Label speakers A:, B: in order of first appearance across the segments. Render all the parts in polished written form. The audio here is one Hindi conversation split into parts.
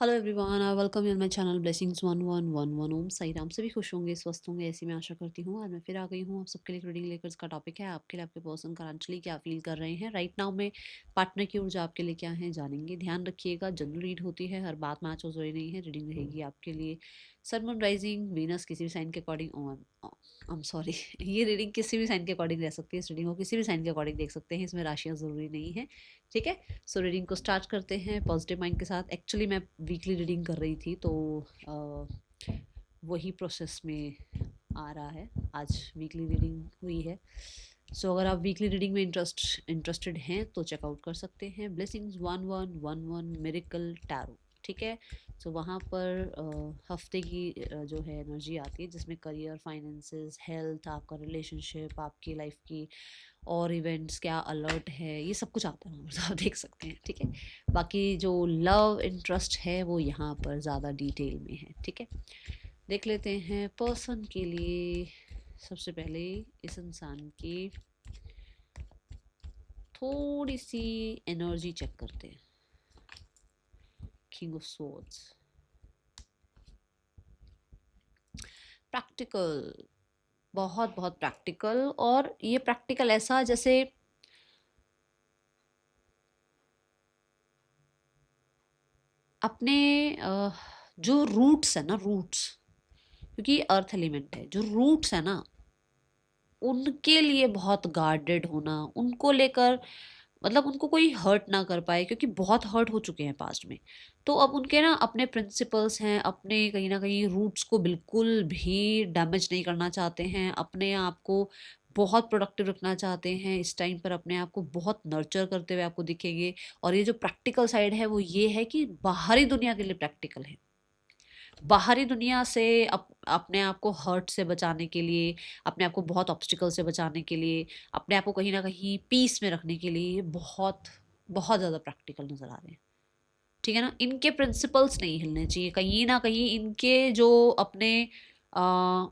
A: Hello everyone, I welcome you on my channel blessings 1111। ओम साई राम। सभी खुश होंगे, स्वस्थ होंगे, ऐसी मैं आशा करती हूँ। आज मैं फिर आ गई हूँ आप सबके लिए रीडिंग लेकर। इसका टॉपिक है आपके लिए आपके पर्सन करंटली क्या फील कर रहे हैं राइट नाउ में। पार्टनर की ऊर्जा आपके लिए क्या है जानेंगे। ध्यान रखिएगा, जनरल रीड होती है, हर बात मैच हो रही नहीं है। रीडिंग रहेगी आपके लिए सन मून राइजिंग वीनस किसी भी साइन के अकॉर्डिंग। आई एम सॉरी ये रीडिंग किसी भी साइन के अकॉर्डिंग रह सकती है। इस रीडिंग को किसी भी साइन के अकॉर्डिंग देख सकते हैं, इसमें राशियाँ ज़रूरी नहीं है। ठीक है, सो रीडिंग को स्टार्ट करते हैं पॉजिटिव माइंड के साथ। एक्चुअली मैं वीकली रीडिंग कर रही थी तो वही प्रोसेस में आ रहा है। आज वीकली रीडिंग हुई है। सो अगर आप वीकली रीडिंग में इंटरेस्टेड हैं तो चेकआउट कर सकते हैं ब्लेसिंग्स 1111 मिरेकल टैरो। ठीक है, सो वहाँ पर हफ्ते की जो है एनर्जी आती है, जिसमें करियर, फाइनेंसेस, हेल्थ, आपका रिलेशनशिप, आपकी लाइफ की और इवेंट्स क्या अलर्ट है, ये सब कुछ आता है, आप देख सकते हैं। ठीक है, बाकी जो लव इंटरेस्ट है वो यहाँ पर ज़्यादा डिटेल में है। ठीक है, देख लेते हैं पर्सन के लिए। सबसे पहले इस इंसान की थोड़ी सी एनर्जी चेक करते हैं। किंग ऑफ स्वॉर्ड्स, प्रैक्टिकल, बहुत बहुत प्रैक्टिकल। और ये प्रैक्टिकल ऐसा जैसे अपने जो रूट्स है ना, रूट्स, क्योंकि अर्थ एलिमेंट है, जो रूट्स है ना उनके लिए बहुत गार्डेड होना, उनको लेकर मतलब उनको कोई हर्ट ना कर पाए, क्योंकि बहुत हर्ट हो चुके हैं पास्ट में। तो अब उनके ना अपने प्रिंसिपल्स हैं, अपने कहीं ना कहीं रूट्स को बिल्कुल भी डैमेज नहीं करना चाहते हैं, अपने आप को बहुत प्रोडक्टिव रखना चाहते हैं। इस टाइम पर अपने आप को बहुत नर्चर करते हुए आपको दिखेंगे। और ये जो प्रैक्टिकल साइड है वो ये है कि बाहरी दुनिया के लिए प्रैक्टिकल है। बाहरी दुनिया से अपने आप को हर्ट से बचाने के लिए, अपने आप को बहुत ऑब्स्टिकल से बचाने के लिए, अपने आप को कहीं ना कहीं पीस में रखने के लिए ये बहुत बहुत ज़्यादा प्रैक्टिकल नज़र आ रहे हैं। ठीक है ना, इनके प्रिंसिपल्स नहीं हिलने चाहिए। कहीं ना कहीं इनके जो अपने आ,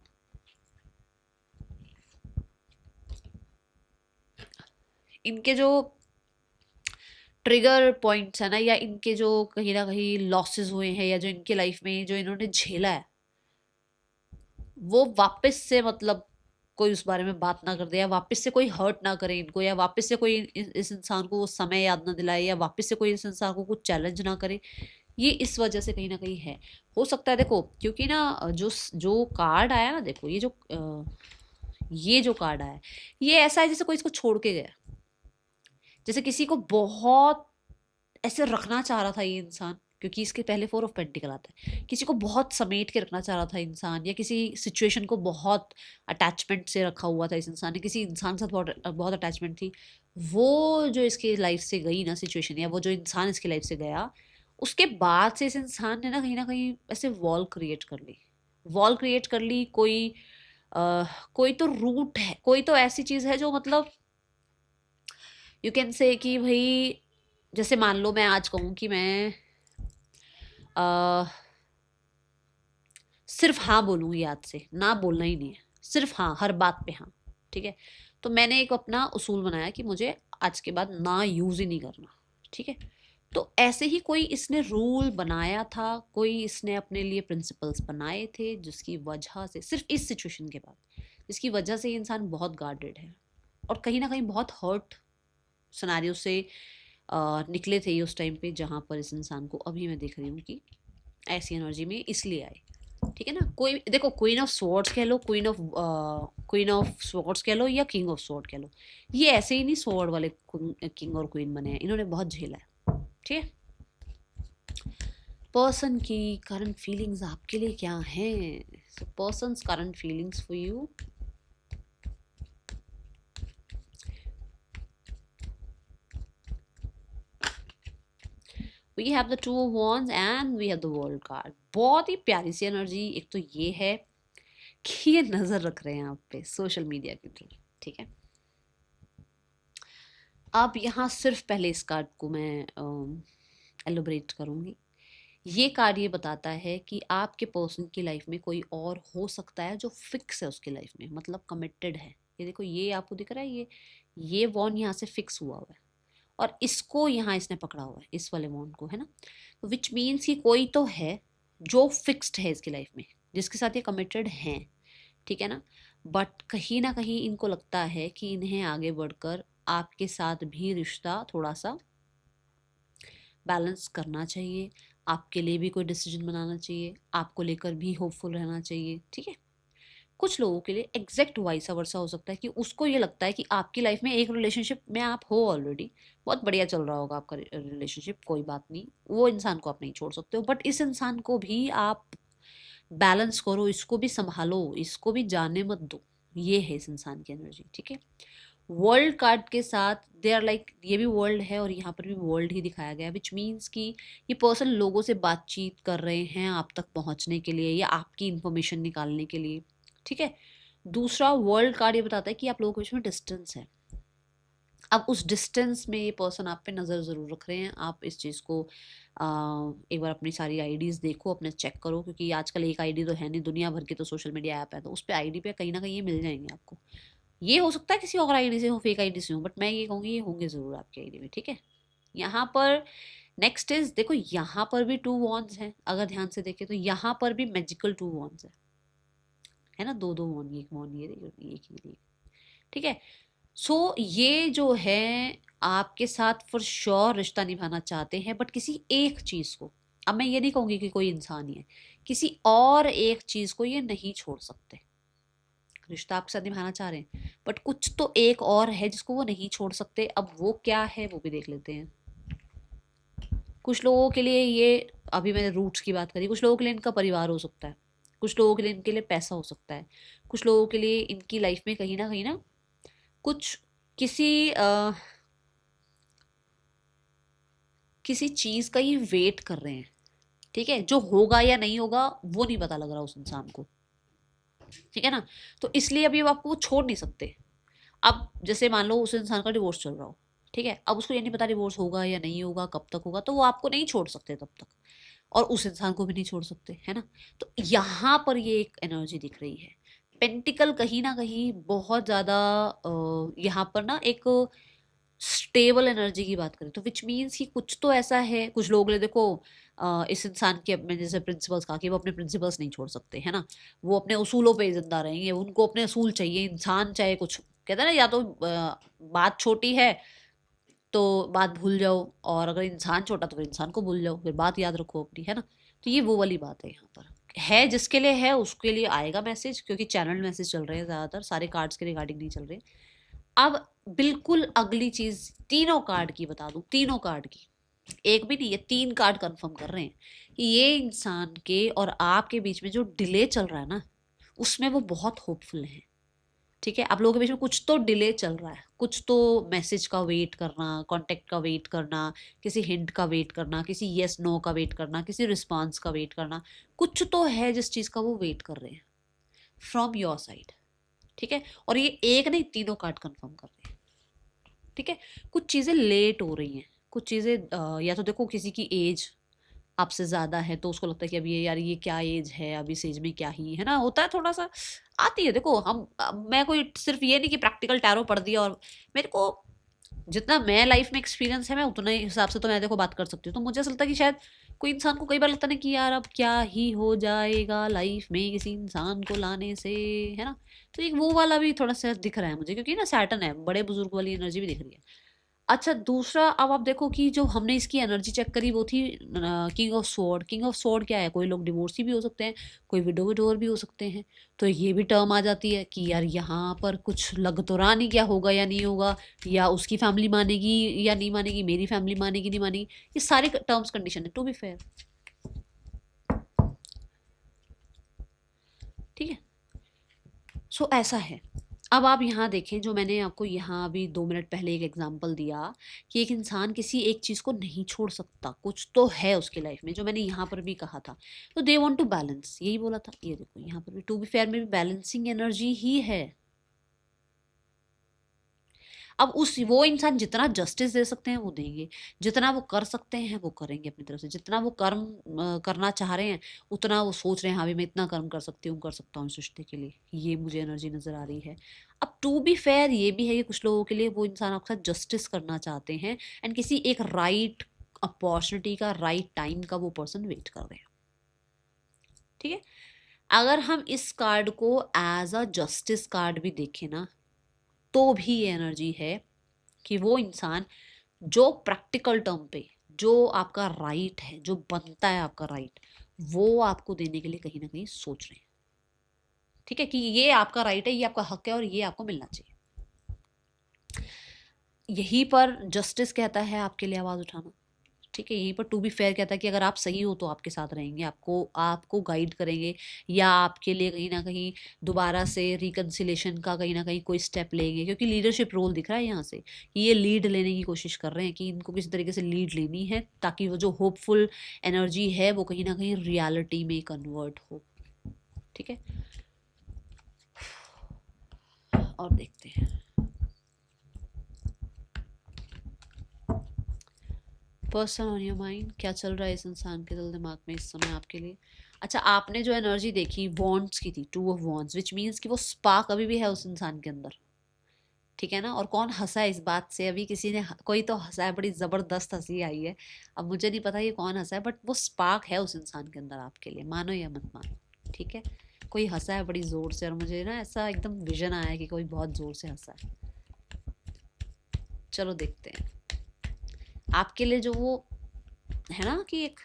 A: इनके जो ट्रिगर पॉइंट्स है ना, या इनके जो कहीं ना कहीं लॉसेस हुए हैं, या जो इनके लाइफ में जो इन्होंने झेला है, वो वापस से मतलब कोई उस बारे में बात ना कर दे, या वापस से कोई हर्ट ना करे इनको, या वापस से कोई इस इंसान को वो समय याद ना दिलाए, या वापस से कोई इस इंसान को कुछ चैलेंज ना करे। ये इस वजह से कहीं ना कहीं है। हो सकता है, देखो, क्योंकि ना जो जो कार्ड आया ना, देखो ये जो कार्ड आया है, ये ऐसा है जैसे कोई इसको छोड़ के गया, जैसे किसी को बहुत ऐसे रखना चाह रहा था ये इंसान। क्योंकि इसके पहले फोर ऑफ पेंटिकल आता है, किसी को बहुत समेट के रखना चाह रहा था इंसान, या किसी सिचुएशन को बहुत अटैचमेंट से रखा हुआ था इस इंसान ने, किसी इंसान के साथ बहुत बहुत अटैचमेंट थी। वो जो इसकी लाइफ से गई ना सिचुएशन, या वो जो इंसान इसकी लाइफ से गया, उसके बाद से इस इंसान ने ना कहीं ऐसे वॉल क्रिएट कर ली। वॉल क्रिएट कर ली। कोई तो रूट है, कोई तो ऐसी चीज है जो मतलब यू कैन से कि भाई, जैसे मान लो मैं आज कहूँ कि मैं सिर्फ हाँ बोलूँगी, याद से ना बोलना ही नहीं है, सिर्फ हाँ, हर बात पे हाँ। ठीक है, तो मैंने एक अपना उसूल बनाया कि मुझे आज के बाद ना यूज़ ही नहीं करना। ठीक है, तो ऐसे ही कोई इसने रूल बनाया था, कोई इसने अपने लिए प्रिंसिपल्स बनाए थे, जिसकी वजह से सिर्फ इस सिचुएशन के बाद, जिसकी वजह से ये इंसान बहुत गार्डेड है, और कहीं ना कहीं बहुत हर्ट सिनेरियो से निकले थे ये उस टाइम पे, जहाँ पर इस इंसान को अभी मैं देख रही हूँ कि ऐसी एनर्जी में इसलिए आए। ठीक है ना, कोई देखो, क्वीन ऑफ स्वॉर्ड्स कह लो, क्वीन ऑफ स्वॉर्ड्स कह लो, या किंग ऑफ स्वॉर्ड कह लो, ये ऐसे ही नहीं स्वॉर्ड वाले किंग और क्वीन बने हैं, इन्होंने बहुत झेला है। ठीक है, पर्सन की करंट फीलिंग्स आपके लिए क्या हैं। So persons current feelings for you, we have the two of wands and we have the world card. बहुत ही प्यारी सी एनर्जी। एक तो ये है कि ये नजर रख रहे हैं आप पे सोशल मीडिया के थ्रू। ठीक है, अब यहाँ सिर्फ पहले इस कार्ड को मैं एलोबरेट करूँगी। ये कार्ड ये बताता है कि आपके पर्सन की लाइफ में कोई और हो सकता है जो फिक्स है उसकी लाइफ में, मतलब कमिटेड है। ये देखो, ये आपको दिख रहा है, ये वॉन यहाँ से फिक्स हुआ हुआ है, और इसको यहाँ इसने पकड़ा हुआ है, इस वाले वॉन्ड को, है ना। तो विच मीन्स कि कोई तो है जो फिक्स्ड है इसकी लाइफ में, जिसके साथ ये कमिटेड हैं, ठीक है ना। बट कहीं ना कहीं इनको लगता है कि इन्हें आगे बढ़कर आपके साथ भी रिश्ता थोड़ा सा बैलेंस करना चाहिए, आपके लिए भी कोई डिसीजन बनाना चाहिए, आपको लेकर भी होपफुल रहना चाहिए, ठीक है। कुछ लोगों के लिए एग्जैक्ट वाइसा वर्सा हो सकता है कि उसको ये लगता है कि आपकी लाइफ में एक रिलेशनशिप में आप हो ऑलरेडी, बहुत बढ़िया चल रहा होगा आपका रिलेशनशिप, कोई बात नहीं, वो इंसान को आप नहीं छोड़ सकते हो, बट इस इंसान को भी आप बैलेंस करो, इसको भी संभालो, इसको भी जाने मत दो। ये है इस इंसान की एनर्जी, ठीक है। वर्ल्ड कार्ड के साथ दे आर लाइक, ये भी वर्ल्ड है और यहाँ पर भी वर्ल्ड ही दिखाया गया है, विच मीन्स कि ये पर्सन लोगों से बातचीत कर रहे हैं आप तक पहुँचने के लिए या आपकी इंफॉर्मेशन निकालने के लिए, ठीक है। दूसरा वर्ल्ड कार्ड ये बताता है कि आप लोगों के बीच में डिस्टेंस है। अब उस डिस्टेंस में ये पर्सन आप पे नज़र ज़रूर रख रहे हैं। आप इस चीज़ को एक बार अपनी सारी आईडीज़ देखो, अपने चेक करो, क्योंकि आजकल एक आईडी तो है नहीं, दुनिया भर के तो सोशल मीडिया ऐप है, तो उस पर आईडी पे कहीं ना कहीं ये मिल जाएंगे आपको। ये हो सकता है किसी और आईडी से हो, फेक आईडी से हो, बट मैं ये कहूँगी ये होंगे ज़रूर आपकी आईडी में, ठीक है। यहाँ पर नेक्स्ट इज, देखो यहाँ पर भी 2 वॉन्ड्स हैं, अगर ध्यान से देखें तो यहाँ पर भी मैजिकल 2 वॉन्ड्स है ना, दो दो वॉन्ड, एक वॉन्ड ये एक ही, ठीक है। सो ये जो है आपके साथ फॉर श्योर रिश्ता निभाना चाहते हैं, बट किसी एक चीज़ को, अब मैं ये नहीं कहूँगी कि कोई इंसान ही है, किसी और एक चीज़ को ये नहीं छोड़ सकते। रिश्ता आपके साथ निभाना चाह रहे हैं, बट कुछ तो एक और है जिसको वो नहीं छोड़ सकते। अब वो क्या है वो भी देख लेते हैं। कुछ लोगों के लिए ये, अभी मैंने रूट्स की बात करी, कुछ लोगों के लिए इनका परिवार हो सकता है, कुछ लोगों के लिए इनके लिए पैसा हो सकता है, कुछ लोगों के लिए इनकी लाइफ में कहीं ना कुछ किसी किसी चीज का ये वेट कर रहे हैं, ठीक है। जो होगा या नहीं होगा वो नहीं पता लग रहा उस इंसान को, ठीक है ना। तो इसलिए अभी आपको वो छोड़ नहीं सकते। अब जैसे मान लो उस इंसान का डिवोर्स चल रहा हो, ठीक है, अब उसको ये नहीं पता डिवोर्स होगा या नहीं होगा, कब तक होगा, तो वो आपको नहीं छोड़ सकते तब तक, और उस इंसान को भी नहीं छोड़ सकते, है ना। तो यहाँ पर ये एक एनर्जी दिख रही है। पेंटिकल कहीं ना कहीं बहुत ज़्यादा यहाँ पर ना एक स्टेबल एनर्जी की बात करें तो विच मीन्स कि कुछ तो ऐसा है। कुछ लोग ले देखो, इस इंसान के अपने जैसे प्रिंसिपल्स कहा कि वो अपने प्रिंसिपल्स नहीं छोड़ सकते, है ना, वो अपने उसूलों पे जिंदा रहेंगे, उनको अपने असूल चाहिए। इंसान चाहे कुछ कहते हैं ना, या तो बात छोटी है तो बात भूल जाओ, और अगर इंसान छोटा तो फिर इंसान को भूल जाओ, फिर बात याद रखो अपनी, है ना। तो ये वो वाली बात है यहाँ पर, है जिसके लिए है उसके लिए आएगा मैसेज, क्योंकि चैनल मैसेज चल रहे हैं ज़्यादातर, सारे कार्ड्स के रिगार्डिंग नहीं चल रहे। अब बिल्कुल अगली चीज तीनों कार्ड की बता दूं, तीनों कार्ड की, एक भी नहीं, ये 3 कार्ड कंफर्म कर रहे हैं कि ये इंसान के और आपके बीच में जो डिले चल रहा है ना, उसमें वो बहुत होपफुल है, ठीक है। आप लोगों के बीच में कुछ तो डिले चल रहा है, कुछ तो मैसेज का वेट करना, कांटेक्ट का वेट करना, किसी हिंट का वेट करना, किसी यस नो का वेट करना, किसी रिस्पांस का वेट करना, कुछ तो है जिस चीज का वो वेट कर रहे हैं फ्रॉम योर साइड, ठीक है। और ये एक नहीं, तीनों कार्ड कंफर्म कर रहे हैं, ठीक है। कुछ चीज़ें लेट हो रही हैं, कुछ चीज़ें या तो देखो किसी की एज आपसे ज़्यादा है तो उसको लगता है कि अब ये यार ये क्या एज है, अभी इस एज में क्या ही है ना, होता है थोड़ा सा, आती है। देखो हम मैं कोई सिर्फ ये नहीं कि प्रैक्टिकल टैरो पढ़ दिया, और मेरे को जितना मैं लाइफ में एक्सपीरियंस है मैं उतना ही हिसाब से तो मैं देखो बात कर सकती हूँ। तो मुझे ऐसा लगता है कि शायद कोई इंसान को कई बार लगता है कि यार अब क्या ही हो जाएगा लाइफ में किसी इंसान को लाने से, है ना। तो एक वो वाला भी थोड़ा सा दिख रहा है मुझे, क्योंकि ना सैटर्न है, बड़े बुजुर्ग वाली एनर्जी भी दिख रही है। अच्छा दूसरा, अब आप देखो कि जो हमने इसकी एनर्जी चेक करी वो थी king of sword. King of sword क्या है, कोई लोग डिवोर्सी भी हो सकते हैं, कोई विडोवर भी हो सकते हैं। तो ये भी टर्म आ जाती है कि यार यहाँ पर कुछ लग तो रहा नहीं, क्या होगा या नहीं होगा, या उसकी फैमिली मानेगी या नहीं मानेगी, मेरी फैमिली मानेगी नहीं मानेगी, ये सारे टर्म्स कंडीशन है, टू बी फेयर, ठीक है। सो ऐसा है। अब आप यहाँ देखें, जो मैंने आपको यहाँ अभी 2 मिनट पहले एक एग्जांपल दिया कि एक इंसान किसी एक चीज़ को नहीं छोड़ सकता, कुछ तो है उसकी लाइफ में, जो मैंने यहाँ पर भी कहा था। तो दे वांट टू बैलेंस, यही बोला था। ये देखो यहाँ पर भी टू बी फेयर में भी बैलेंसिंग एनर्जी ही है। अब उस वो इंसान जितना जस्टिस दे सकते हैं वो देंगे, जितना वो कर सकते हैं वो करेंगे अपनी तरफ से, जितना वो कर्म करना चाह रहे हैं उतना वो सोच रहे हैं हाँ भी मैं इतना कर्म कर सकती हूँ, कर सकता हूँ इस रिश्ते के लिए, ये मुझे एनर्जी नजर आ रही है। अब टू बी फेयर ये भी है कि कुछ लोगों के लिए वो इंसान आपके साथ जस्टिस करना चाहते हैं एंड किसी एक राइट अपॉर्चुनिटी का, राइट टाइम का वो पर्सन वेट कर रहे हैं। ठीक है, अगर हम इस कार्ड को एज अ जस्टिस कार्ड भी देखें ना, तो भी ये एनर्जी है कि वो इंसान जो प्रैक्टिकल टर्म पे जो आपका राइट है, जो बनता है आपका राइट, वो आपको देने के लिए कहीं ना कहीं सोच रहे हैं। ठीक है, कि ये आपका राइट है, ये आपका हक है और ये आपको मिलना चाहिए। यहीं पर जस्टिस कहता है आपके लिए आवाज उठाना। ठीक है, यहीं पर टू बी फेयर कहता है कि अगर आप सही हो तो आपके साथ रहेंगे, आपको आपको गाइड करेंगे, या आपके लिए कहीं ना कहीं दोबारा से रिकन्सिलेशन का कहीं ना कहीं कोई स्टेप लेंगे, क्योंकि लीडरशिप रोल दिख रहा है यहाँ से कि ये लीड लेने की कोशिश कर रहे हैं कि इनको किसी तरीके से लीड लेनी है ताकि वो जो होपफुल एनर्जी है वो कहीं ना कहीं रियलिटी में कन्वर्ट हो। ठीक है, और देखते हैं पर्सन ऑन योर माइंड, क्या चल रहा है इस इंसान के दिल दिमाग में इस समय आपके लिए। अच्छा, आपने जो एनर्जी देखी वॉन्ड्स की थी, 2 ऑफ वॉन्ड्स, विच मीन्स कि वो स्पार्क अभी भी है उस इंसान के अंदर। ठीक है ना, और कौन हंसा है इस बात से, अभी किसी ने कोई तो हंसा है, बड़ी जबरदस्त हंसी आई है। अब मुझे नहीं पता ये कौन हंसा है, बट वो स्पार्क है उस इंसान के अंदर आपके लिए, मानो या मत मानो। ठीक है, कोई हंसा है बड़ी जोर से, और मुझे ना ऐसा एकदम विजन आया है कि कोई बहुत जोर से हंसा है। चलो देखते हैं आपके लिए जो वो है ना कि एक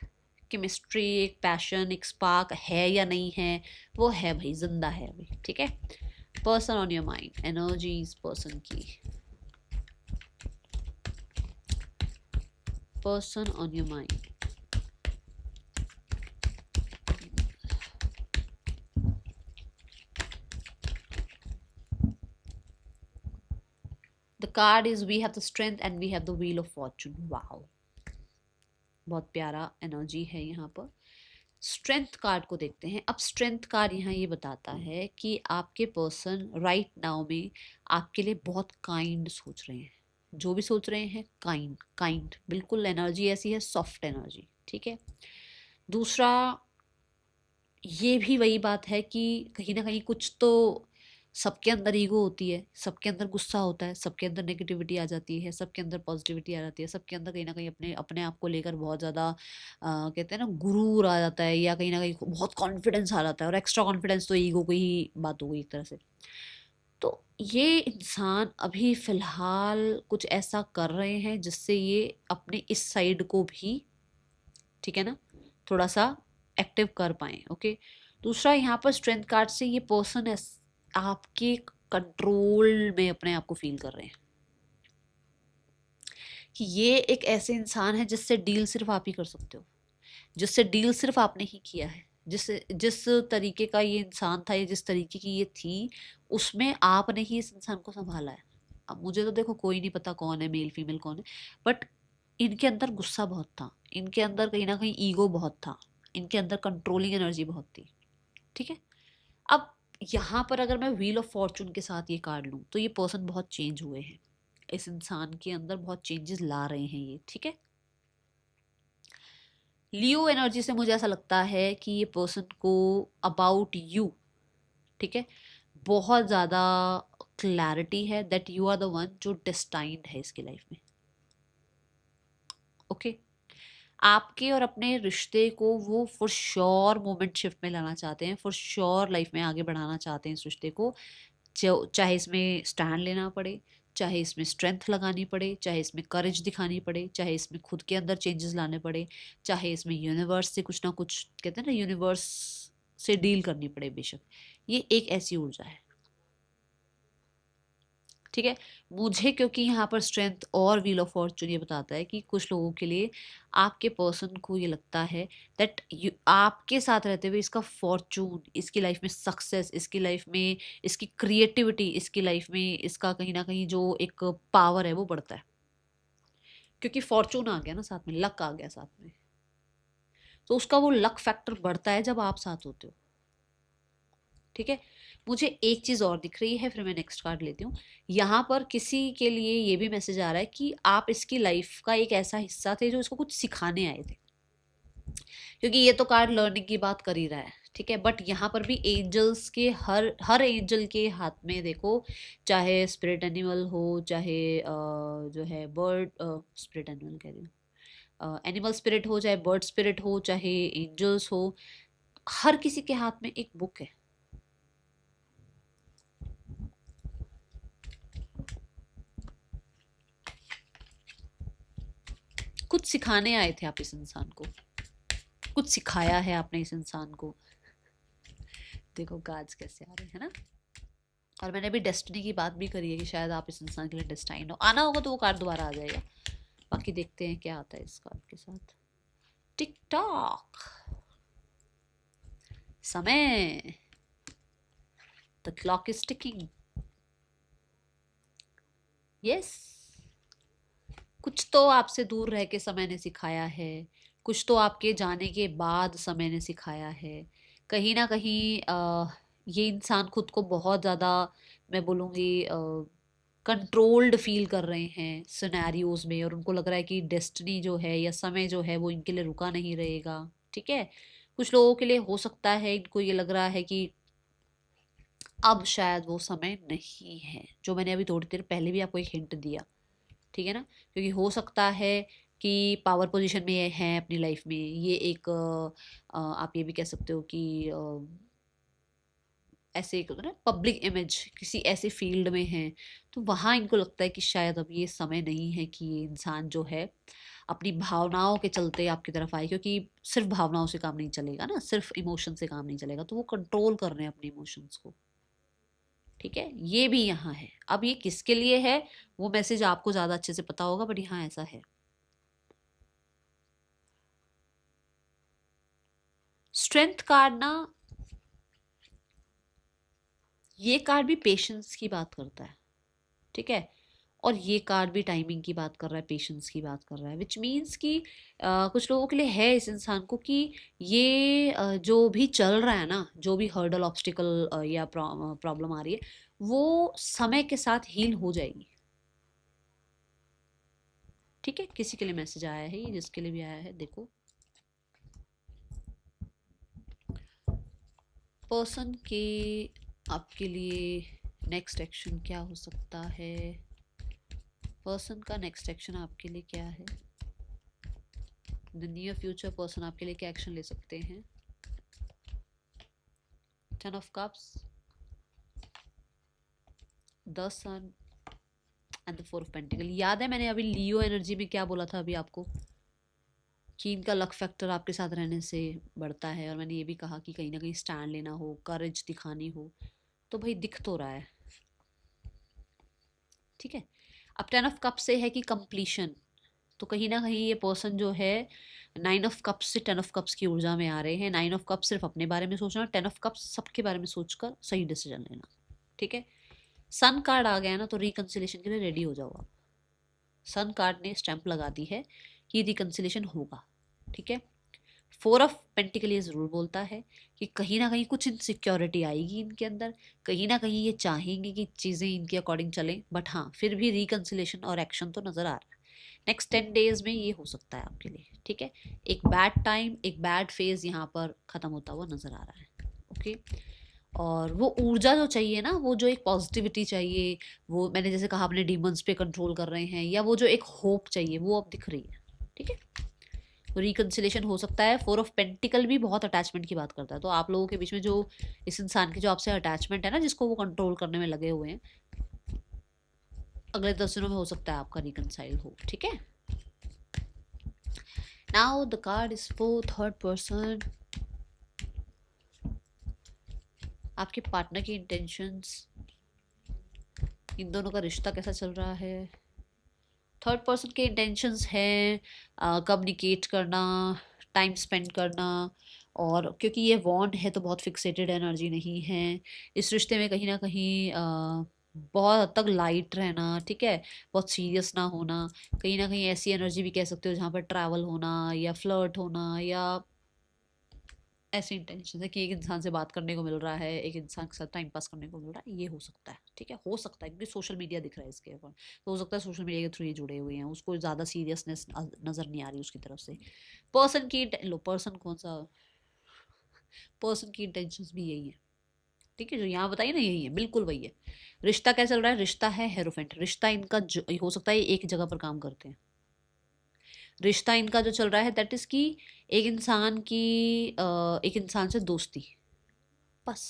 A: केमिस्ट्री, एक पैशन, एक स्पार्क है या नहीं है, वो है भाई, जिंदा है अभी। ठीक है, person on your mind, energies person की, person on your mind. The card is we have the strength and we have the wheel of fortune. Wow, बहुत प्यारा एनर्जी है यहाँ पर। स्ट्रेंथ कार्ड को देखते हैं। अब स्ट्रेंथ कार्ड यहाँ ये बताता है कि आपके पर्सन राइट नाउ में आपके लिए बहुत काइंड सोच रहे हैं, जो भी सोच रहे हैं काइंड काइंड, बिल्कुल एनर्जी ऐसी है, सॉफ्ट एनर्जी। ठीक है, दूसरा ये भी वही बात है कि कहीं ना कहीं कुछ तो सबके अंदर ईगो होती है, सबके अंदर गुस्सा होता है, सबके अंदर नेगेटिविटी आ जाती है, सबके अंदर पॉजिटिविटी आ जाती है, सबके अंदर कहीं ना कहीं अपने अपने आप को लेकर बहुत ज़्यादा कहते हैं ना गुरूर आ जाता है, या कहीं ना कहीं बहुत कॉन्फिडेंस आ जाता है, और एक्स्ट्रा कॉन्फिडेंस तो ईगो की ही बात हो गई एक तरह से। तो ये इंसान अभी फिलहाल कुछ ऐसा कर रहे हैं जिससे ये अपने इस साइड को भी, ठीक है ना, थोड़ा सा एक्टिव कर पाए। ओके, दूसरा यहाँ पर स्ट्रेंथ कार्ड से ये पर्सन आपके कंट्रोल में अपने आप को फील कर रहे हैं कि ये एक ऐसे इंसान है जिससे डील सिर्फ आप ही कर सकते हो, जिससे डील सिर्फ आपने ही किया है, जिस तरीके का ये इंसान था, या जिस तरीके की ये थी, उसमें आपने ही इस इंसान को संभाला है। अब मुझे तो देखो कोई नहीं पता कौन है, मेल फीमेल कौन है, बट इनके अंदर गुस्सा बहुत था, इनके अंदर कहीं ना कहीं ईगो बहुत था, इनके अंदर कंट्रोलिंग एनर्जी बहुत थी। ठीक है, अब यहाँ पर अगर मैं व्हील ऑफ फॉर्चून के साथ ये कार्ड लूँ तो ये पर्सन बहुत चेंज हुए हैं, इस इंसान के अंदर बहुत चेंजेस ला रहे हैं ये। ठीक है, लियो एनर्जी से मुझे ऐसा लगता है कि ये पर्सन को अबाउट यू, ठीक है, बहुत ज़्यादा क्लैरिटी है that you are the one जो डेस्टाइंड है इसकी लाइफ में। ओके, आपके और अपने रिश्ते को वो फॉर श्योर मोमेंट शिफ्ट में लाना चाहते हैं, फॉर श्योर लाइफ में आगे बढ़ाना चाहते हैं इस रिश्ते को, चाहे इसमें स्टैंड लेना पड़े, चाहे इसमें स्ट्रेंथ लगानी पड़े, चाहे इसमें करेज दिखानी पड़े, चाहे इसमें खुद के अंदर चेंजेस लाने पड़े, चाहे इसमें यूनिवर्स से कुछ ना कुछ, कहते हैं ना, यूनिवर्स से डील करनी पड़े, बेशक। ये एक ऐसी ऊर्जा है। ठीक है, मुझे क्योंकि यहाँ पर स्ट्रेंथ और व्हील ऑफ फॉर्चून ये बताता है कि कुछ लोगों के लिए आपके पर्सन को ये लगता है दैट आपके साथ रहते हुए इसका फॉर्चून, इसकी लाइफ में सक्सेस, इसकी लाइफ में इसकी क्रिएटिविटी, इसकी लाइफ में इसका कहीं ना कहीं जो एक पावर है वो बढ़ता है, क्योंकि फॉर्चून आ गया ना साथ में, लक आ गया साथ में, तो उसका वो लक फैक्टर बढ़ता है जब आप साथ होते हो। ठीक है। मुझे एक चीज और दिख रही है, फिर मैं नेक्स्ट कार्ड लेती हूँ। यहाँ पर किसी के लिए ये भी मैसेज आ रहा है कि आप इसकी लाइफ का एक ऐसा हिस्सा थे जो इसको कुछ सिखाने आए थे, क्योंकि ये तो कार्ड लर्निंग की बात कर ही रहा है, ठीक है। बट यहाँ पर भी एंजल्स के हर हर एंजल के हाथ में देखो, चाहे स्पिरिट एनिमल हो, चाहे जो है बर्ड, स्पिरिट एनिमल कह रही हूँ, एनिमल स्पिरिट हो, चाहे बर्ड स्पिरिट हो, चाहे एंजल्स हो, हर किसी के हाथ में एक बुक है। कुछ सिखाने आए थे आप इस इंसान को, कुछ सिखाया है आपने इस इंसान को। देखो कार्ड्स कैसे आ रहे हैं ना। और मैंने अभी डेस्टिनी की बात भी करी है कि शायद आप इस इंसान के लिए डेस्टाइन हो, आना होगा तो वो कार्ड दोबारा आ जाएगा। बाकी देखते हैं क्या आता है इस कार्ड के साथ। टिक टॉक, समय, the clock is ticking. Yes, कुछ तो आपसे दूर रह के समय ने सिखाया है, कुछ तो आपके जाने के बाद समय ने सिखाया है। कहीं ना कहीं ये इंसान खुद को बहुत ज़्यादा, मैं बोलूँगी, कंट्रोल्ड फील कर रहे हैं सिनेरियोज में, और उनको लग रहा है कि डेस्टिनी जो है या समय जो है वो इनके लिए रुका नहीं रहेगा, ठीक है। कुछ लोगों के लिए हो सकता है इनको ये लग रहा है कि अब शायद वो समय नहीं है, जो मैंने अभी थोड़ी देर पहले भी आपको एक हिंट दिया, ठीक है ना। क्योंकि हो सकता है कि पावर पोजीशन में ये हैं अपनी लाइफ में, ये एक आप ये भी कह सकते हो कि ऐसे एक होता है ना पब्लिक इमेज, किसी ऐसे फील्ड में हैं, तो वहाँ इनको लगता है कि शायद अब ये समय नहीं है कि ये इंसान जो है अपनी भावनाओं के चलते आपकी तरफ आए, क्योंकि सिर्फ भावनाओं से काम नहीं चलेगा ना, सिर्फ इमोशन से काम नहीं चलेगा, तो वो कंट्रोल कर रहे हैं अपने इमोशंस को, ठीक है। ये भी यहाँ है। अब ये किसके लिए है वो मैसेज आपको ज्यादा अच्छे से पता होगा, बट यहाँ ऐसा है। स्ट्रेंथ कार्ड ना, ये कार्ड भी पेशेंस की बात करता है, ठीक है। और ये कार्ड भी टाइमिंग की बात कर रहा है, पेशेंस की बात कर रहा है, विच मीन्स कि कुछ लोगों के लिए है इस इंसान को कि ये जो भी चल रहा है ना, जो भी हर्डल ऑब्स्टिकल या प्रॉब्लम आ रही है, वो समय के साथ हील हो जाएगी, ठीक है। किसी के लिए मैसेज आया है ये, जिसके लिए भी आया है देखो। पर्सन के आपके लिए नेक्स्ट एक्शन क्या हो सकता है, पर्सन का नेक्स्ट एक्शन आपके लिए क्या है, द नियर फ्यूचर पर्सन आपके लिए क्या एक्शन ले सकते हैं। 10 of cups, the sun and the 4 of pentacles. याद है मैंने अभी लियो एनर्जी में क्या बोला था अभी आपको, कि इनका लक फैक्टर आपके साथ रहने से बढ़ता है, और मैंने ये भी कहा कि कहीं ना कहीं स्टैंड लेना हो, करेज दिखानी हो, तो भाई दिख तो रहा है, ठीक है। अब 10 ऑफ कप से है कि कंप्लीशन, तो कहीं ना कहीं ये पर्सन जो है 9 ऑफ कप्स से 10 ऑफ कप्स की ऊर्जा में आ रहे हैं। 9 ऑफ कप्स सिर्फ अपने बारे में सोचना, 10 ऑफ कप्स सबके बारे में सोचकर सही डिसीजन लेना, ठीक है। सन कार्ड आ गया ना, तो रिकंसिलेशन के लिए रेडी हो जाओ आप। सन कार्ड ने स्टैंप लगा दी है कि रिकंसिलेशन होगा, ठीक है। 4 ऑफ पेंटिकल ये ज़रूर बोलता है कि कहीं ना कहीं कुछ इनसिक्योरिटी आएगी इनके अंदर, कहीं ना कहीं ये चाहेंगे कि चीज़ें इनके अकॉर्डिंग चलें, बट हाँ फिर भी रिकंसिलेशन और एक्शन तो नज़र आ रहा है। नेक्स्ट 10 डेज में ये हो सकता है आपके लिए, ठीक है। एक बैड टाइम, एक बैड फेज यहाँ पर ख़त्म होता हुआ नज़र आ रहा है, ओके। और वो ऊर्जा जो चाहिए ना, वो जो एक पॉजिटिविटी चाहिए, वो मैंने जैसे कहा अपने डीमंस पे कंट्रोल कर रहे हैं, या वो जो एक होप चाहिए वो अब दिख रही है, ठीक है। तो रिकंसिलेशन हो सकता है। 4 ऑफ पेंटिकल भी बहुत अटैचमेंट की बात करता है, तो आप लोगों के बीच में जो इस इंसान की जो आपसे अटैचमेंट है ना, जिसको वो कंट्रोल करने में लगे हुए हैं, अगले 10 दिनों में हो सकता है आपका रिकंसाइल हो, ठीक है। Now the card is for third person. आपके पार्टनर की इंटेंशंस, इन दोनों का रिश्ता कैसा चल रहा है। थर्ड पर्सन के इंटेंशंस हैं कम्युनिकेट करना, टाइम स्पेंड करना, और क्योंकि ये वॉन्ड है तो बहुत फिक्सेटेड एनर्जी नहीं है इस रिश्ते में, कहीं ना कहीं बहुत हद तक लाइट रहना, ठीक है। बहुत सीरियस ना होना, कहीं ना कहीं ऐसी एनर्जी भी कह सकते हो जहाँ पर ट्रैवल होना, या फ्लर्ट होना, या ऐसी इंटेंशन है कि एक इंसान से बात करने को मिल रहा है, एक इंसान के साथ टाइम पास करने को मिल रहा है, ये हो सकता है, ठीक है, हो सकता है, क्योंकि सोशल मीडिया दिख रहा है इसके ऊपर, तो हो सकता है सोशल मीडिया के थ्रू ये जुड़े हुए हैं, उसको ज़्यादा सीरियसनेस नज़र नहीं आ रही उसकी तरफ से। पर्सन की लो, पर्सन कौन सा, पर्सन की इंटेंशन भी यही है, ठीक है, जो यहाँ बताइए ना यही है, बिल्कुल वही है। रिश्ता क्या चल रहा है, रिश्ता है हेरोफेंट, रिश्ता इनका हो सकता है एक जगह पर काम करते हैं। रिश्ता इनका जो चल रहा है दैट इज की एक इंसान की एक इंसान से दोस्ती, बस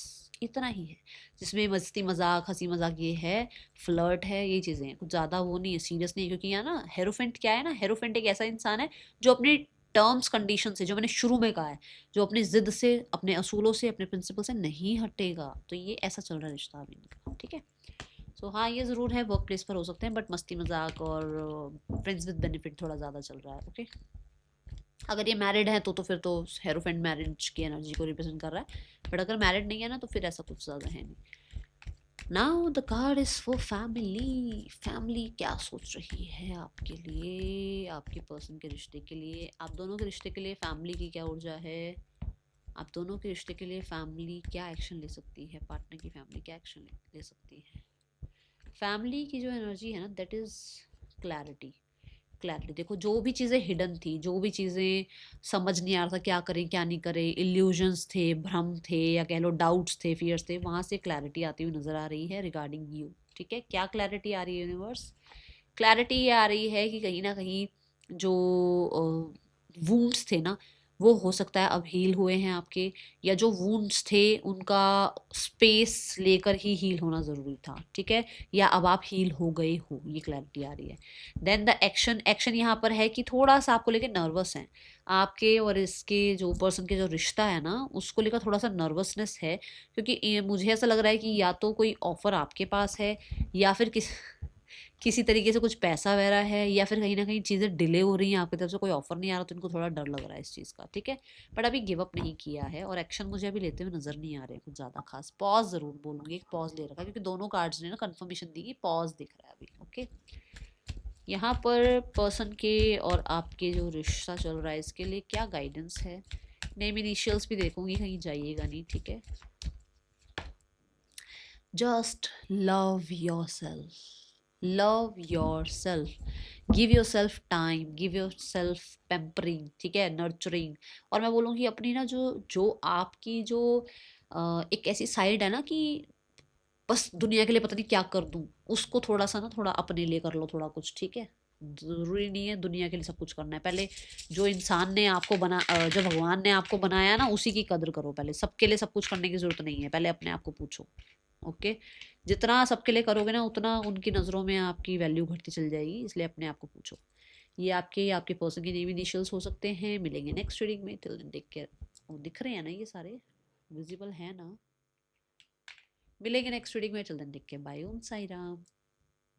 A: इतना ही है, जिसमें मस्ती मजाक हंसी मजाक ये है, फ्लर्ट है, ये चीज़ें हैं, कुछ ज़्यादा वो नहीं है, सीरियस नहीं है, क्योंकि यहाँ ना हेरोफेंट क्या है ना, हेरोफेंट एक ऐसा इंसान है जो अपने टर्म्स कंडीशन से, जो मैंने शुरू में कहा है, जो अपनी जिद से, अपने असूलों से, अपने प्रिंसिपल से नहीं हटेगा, तो ये ऐसा चल रहा है रिश्ता अभी इनका, ठीक है। सो हाँ, ये ज़रूर है वर्क प्लेस पर हो सकते हैं, बट मस्ती मजाक और फ्रेंड्स विद बेनिफिट थोड़ा ज़्यादा चल रहा है, ओके। अगर ये मैरिड है तो फिर तो हेरोफेंट मैरिज की एनर्जी को रिप्रेजेंट कर रहा है, बट अगर मैरिड नहीं है ना तो फिर ऐसा कुछ ज़्यादा है नहीं। Now the card is for family. Family क्या सोच रही है आपके लिए, आपके पर्सन के रिश्ते के लिए, आप दोनों के रिश्ते के लिए फैमिली की क्या ऊर्जा है, आप दोनों के रिश्ते के लिए फैमिली क्या एक्शन ले सकती है, पार्टनर की फैमिली क्या एक्शन ले सकती है। फैमिली की जो एनर्जी है ना दैट इज़ क्लैरिटी। क्लैरिटी देखो, जो भी चीज़ें हिडन थी, जो भी चीज़ें समझ नहीं आ रहा था क्या करें क्या नहीं करें, इल्यूजन्स थे, भ्रम थे, या कह लो डाउट्स थे, फियर्स थे, वहाँ से क्लैरिटी आती हुई नज़र आ रही है रिगार्डिंग यू, ठीक है। क्या क्लैरिटी आ रही है यूनिवर्स, क्लैरिटी ये आ रही है कि कहीं ना कहीं जो वूंड्स थे ना, वो हो सकता है अब हील हुए हैं आपके, या जो वूंड्स थे उनका स्पेस लेकर ही हील होना ज़रूरी था, ठीक है, या अब आप हील हो गए हो, ये क्लैरिटी आ रही है। देन द एक्शन, एक्शन यहाँ पर है कि थोड़ा सा आपको लेके नर्वस हैं, आपके और इसके जो पर्सन के जो रिश्ता है ना उसको लेकर थोड़ा सा नर्वसनेस है, क्योंकि मुझे ऐसा लग रहा है कि या तो कोई ऑफर आपके पास है, या फिर किसी तरीके से कुछ पैसा वगैरह है, या फिर कहीं ना कहीं चीज़ें डिले हो रही हैं आपकी तरफ से, कोई ऑफर नहीं आ रहा, तो इनको थोड़ा डर लग रहा है इस चीज़ का, ठीक है। बट अभी गिव अप नहीं किया है, और एक्शन मुझे अभी लेते हुए नजर नहीं आ रहे हैं कुछ ज़्यादा खास। पॉज ज़रूर बोलूँगी, एक पॉज ले रखा है, क्योंकि दोनों कार्ड्स ने ना कन्फर्मेशन दी कि पॉज दिख रहा है अभी, ओके। यहाँ पर पर्सन के और आपके जो रिश्ता चल रहा है इसके लिए क्या गाइडेंस है, नेम इनिशियल्स भी देखूंगी, कहीं जाइएगा नहीं, ठीक है। Just love yourself, love yourself, give yourself time, give yourself pampering, ठीक है, नर्चरिंग। और मैं बोलूँगी अपनी ना जो जो आपकी जो एक ऐसी साइड है ना कि बस दुनिया के लिए पता नहीं क्या कर दूँ, उसको थोड़ा सा ना, थोड़ा अपने लिए कर लो थोड़ा कुछ, ठीक है। ज़रूरी नहीं है दुनिया के लिए सब कुछ करना है, पहले जो इंसान ने आपको जो भगवान ने आपको बनाया ना उसी की कदर करो, पहले सबके लिए सब कुछ करने की ज़रूरत नहीं है, पहले अपने आप को पूछो, ओके। जितना सबके लिए करोगे ना उतना उनकी नज़रों में आपकी वैल्यू घटती चल जाएगी, इसलिए अपने आप को पूछो। ये आपके पर्सन के नेम इनिशियल्स हो सकते हैं। मिलेंगे नेक्स्ट रीडिंग में, टिल देन टेक केयर। दिख रहे हैं ना ये सारे, विजिबल है ना। मिलेंगे नेक्स्ट रीडिंग में, till then take care, bye, Om Sai Ram.